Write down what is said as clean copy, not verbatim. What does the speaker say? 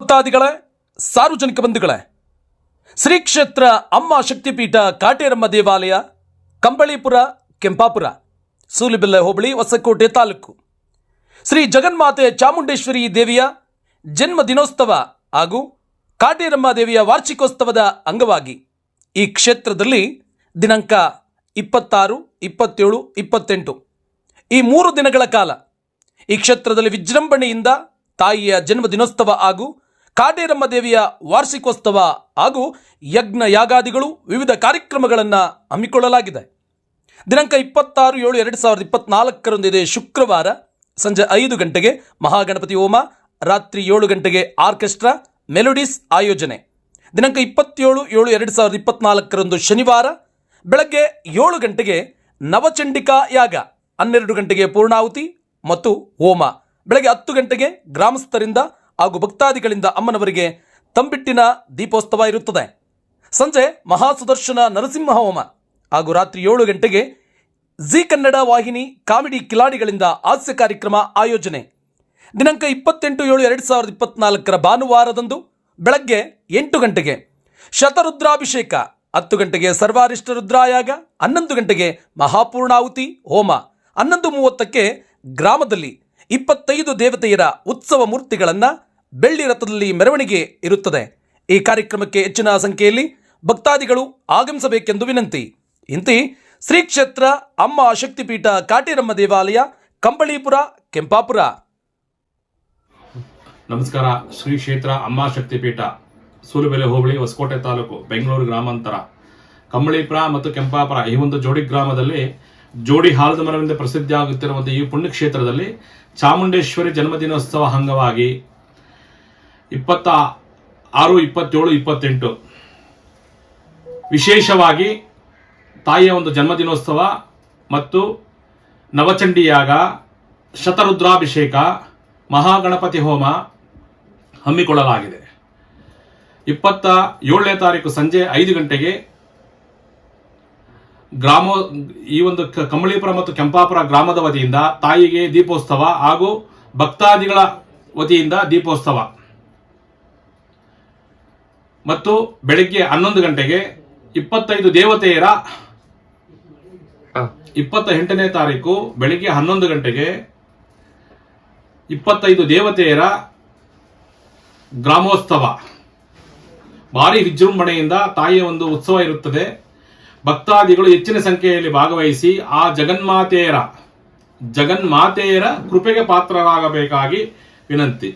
ಭಕ್ತಾದಿಗಳೇ, ಸಾರ್ವಜನಿಕ ಬಂಧುಗಳೇ, ಶ್ರೀ ಕ್ಷೇತ್ರ ಅಮ್ಮ ಶಕ್ತಿಪೀಠ ಕಾಟೇರಮ್ಮ ದೇವಾಲಯ, ಕಂಬಳೀಪುರ, ಕೆಂಪಾಪುರ, ಸೂಲಿಬೆಲೆ ಹೋಬಳಿ, ಹೊಸಕೋಟೆ ತಾಲೂಕು, ಶ್ರೀ ಜಗನ್ಮಾತೆ ಚಾಮುಂಡೇಶ್ವರಿ ದೇವಿಯ ಜನ್ಮ ದಿನೋತ್ಸವ ಹಾಗೂ ಕಾಟೇರಮ್ಮ ದೇವಿಯ ವಾರ್ಷಿಕೋತ್ಸವದ ಅಂಗವಾಗಿ ಈ ಕ್ಷೇತ್ರದಲ್ಲಿ ದಿನಾಂಕ 26, 27, 28 ಈ 3 ದಿನಗಳ ಕಾಲ ಈ ಕ್ಷೇತ್ರದಲ್ಲಿ ವಿಜೃಂಭಣೆಯಿಂದ ತಾಯಿಯ ಜನ್ಮ ದಿನೋತ್ಸವ ಹಾಗೂ ಕಾಟೇರಮ್ಮ ದೇವಿಯ ವಾರ್ಷಿಕೋತ್ಸವ ಹಾಗೂ ಯಜ್ಞ ಯಾಗಾದಿಗಳು ವಿವಿಧ ಕಾರ್ಯಕ್ರಮಗಳನ್ನು ಹಮ್ಮಿಕೊಳ್ಳಲಾಗಿದೆ. ದಿನಾಂಕ 26/7/2024 ಇದೆ ಶುಕ್ರವಾರ ಸಂಜೆ 5 ಗಂಟೆಗೆ ಮಹಾಗಣಪತಿ ಹೋಮ, ರಾತ್ರಿ 7 ಗಂಟೆಗೆ ಆರ್ಕೆಸ್ಟ್ರಾ ಮೆಲೋಡಿಸ್ ಆಯೋಜನೆ. ದಿನಾಂಕ 27/7/2024 ಶನಿವಾರ ಬೆಳಗ್ಗೆ 7 ಗಂಟೆಗೆ ನವಚಂಡಿಕಾ ಯಾಗ, 12 ಗಂಟೆಗೆ ಪೂರ್ಣಾಹುತಿ ಮತ್ತು ಹೋಮ, ಬೆಳಗ್ಗೆ 10 ಗಂಟೆಗೆ ಗ್ರಾಮಸ್ಥರಿಂದ ಹಾಗೂ ಭಕ್ತಾದಿಗಳಿಂದ ಅಮ್ಮನವರಿಗೆ ತಂಬಿಟ್ಟಿನ ದೀಪೋತ್ಸವ ಇರುತ್ತದೆ. ಸಂಜೆ ಮಹಾಸುದರ್ಶನ ನರಸಿಂಹ ಹೋಮ ಹಾಗೂ ರಾತ್ರಿ 7 ಗಂಟೆಗೆ ಜಿ ಕನ್ನಡ ವಾಹಿನಿ ಕಾಮಿಡಿ ಕಿಲಾಡಿಗಳಿಂದ ಹಾಸ್ಯ ಕಾರ್ಯಕ್ರಮ ಆಯೋಜನೆ. ದಿನಾಂಕ 28/7/2024 ಭಾನುವಾರದಂದು ಬೆಳಗ್ಗೆ 8 ಗಂಟೆಗೆ ಶತರುದ್ರಾಭಿಷೇಕ, 10 ಗಂಟೆಗೆ ಸರ್ವಾರಿಷ್ಟ ರುದ್ರಾಯಾಗ, 11 ಗಂಟೆಗೆ ಮಹಾಪೂರ್ಣಾಹುತಿ ಹೋಮ, 11:30ಕ್ಕೆ ಗ್ರಾಮದಲ್ಲಿ 25 ದೇವತೆಯರ ಉತ್ಸವ ಮೂರ್ತಿಗಳನ್ನು ಬೆಳ್ಳಿ ರಥದಲ್ಲಿ ಮೆರವಣಿಗೆ ಇರುತ್ತದೆ. ಈ ಕಾರ್ಯಕ್ರಮಕ್ಕೆ ಹೆಚ್ಚಿನ ಸಂಖ್ಯೆಯಲ್ಲಿ ಭಕ್ತಾದಿಗಳು ಆಗಮಿಸಬೇಕೆಂದು ವಿನಂತಿ. ಇಂತಿ ಶ್ರೀ ಕ್ಷೇತ್ರ ಅಮ್ಮ ಶಕ್ತಿಪೀಠ ಕಾಟೇರಮ್ಮ ದೇವಾಲಯ, ಕಂಬಳೀಪುರ, ಕೆಂಪಾಪುರ. ನಮಸ್ಕಾರ. ಶ್ರೀ ಕ್ಷೇತ್ರ ಅಮ್ಮ ಶಕ್ತಿಪೀಠ ಸೂಲಿಬೆಲೆ ಹೋಬಳಿ, ಹೊಸಕೋಟೆ ತಾಲೂಕು, ಬೆಂಗಳೂರು ಗ್ರಾಮಾಂತರ, ಕಂಬಳೀಪುರ ಮತ್ತು ಕೆಂಪಾಪುರ ಈ ಒಂದು ಜೋಡಿ ಗ್ರಾಮದಲ್ಲಿ ಜೋಡಿ ಹಾಲದ ಮರವೆಂದು ಪ್ರಸಿದ್ಧಿಯಾಗುತ್ತಿರುವಂತಹ ಈ ಪುಣ್ಯಕ್ಷೇತ್ರದಲ್ಲಿ ಚಾಮುಂಡೇಶ್ವರಿ ಜನ್ಮದಿನೋತ್ಸವ ಅಂಗವಾಗಿ 26, 27, 28 ವಿಶೇಷವಾಗಿ ತಾಯಿಯ ಒಂದು ಜನ್ಮದಿನೋತ್ಸವ ಮತ್ತು ನವಚಂಡಿ ಯಾಗ, ಶತರುದ್ರಾಭಿಷೇಕ, ಮಹಾಗಣಪತಿ ಹೋಮ ಹಮ್ಮಿಕೊಳ್ಳಲಾಗಿದೆ. 27ನೇ ತಾರೀಕು ಸಂಜೆ 5 ಗಂಟೆಗೆ ಈ ಒಂದು ಕಂಬಳೀಪುರ ಮತ್ತು ಕೆಂಪಾಪುರ ಗ್ರಾಮದ ವತಿಯಿಂದ ತಾಯಿಗೆ ದೀಪೋತ್ಸವ ಹಾಗೂ ಭಕ್ತಾದಿಗಳ ವತಿಯಿಂದ ದೀಪೋತ್ಸವ ಮತ್ತು ಬೆಳಗ್ಗೆ 11 ಗಂಟೆಗೆ 25 ದೇವತೆಯರ 28ನೇ ತಾರೀಕು ಬೆಳಗ್ಗೆ 11 ಗಂಟೆಗೆ 25 ದೇವತೆಯರ ಗ್ರಾಮೋತ್ಸವ ಭಾರಿ ವಿಜೃಂಭಣೆಯಿಂದ ತಾಯಿಯ ಒಂದು ಉತ್ಸವ ಇರುತ್ತದೆ. ಭಕ್ತಾದಿಗಳು ಹೆಚ್ಚಿನ ಸಂಖ್ಯೆಯಲ್ಲಿ ಭಾಗವಹಿಸಿ ಆ ಜಗನ್ಮಾತೆಯರ ಕೃಪೆಗೆ ಪಾತ್ರರಾಗಬೇಕಾಗಿ ವಿನಂತಿ.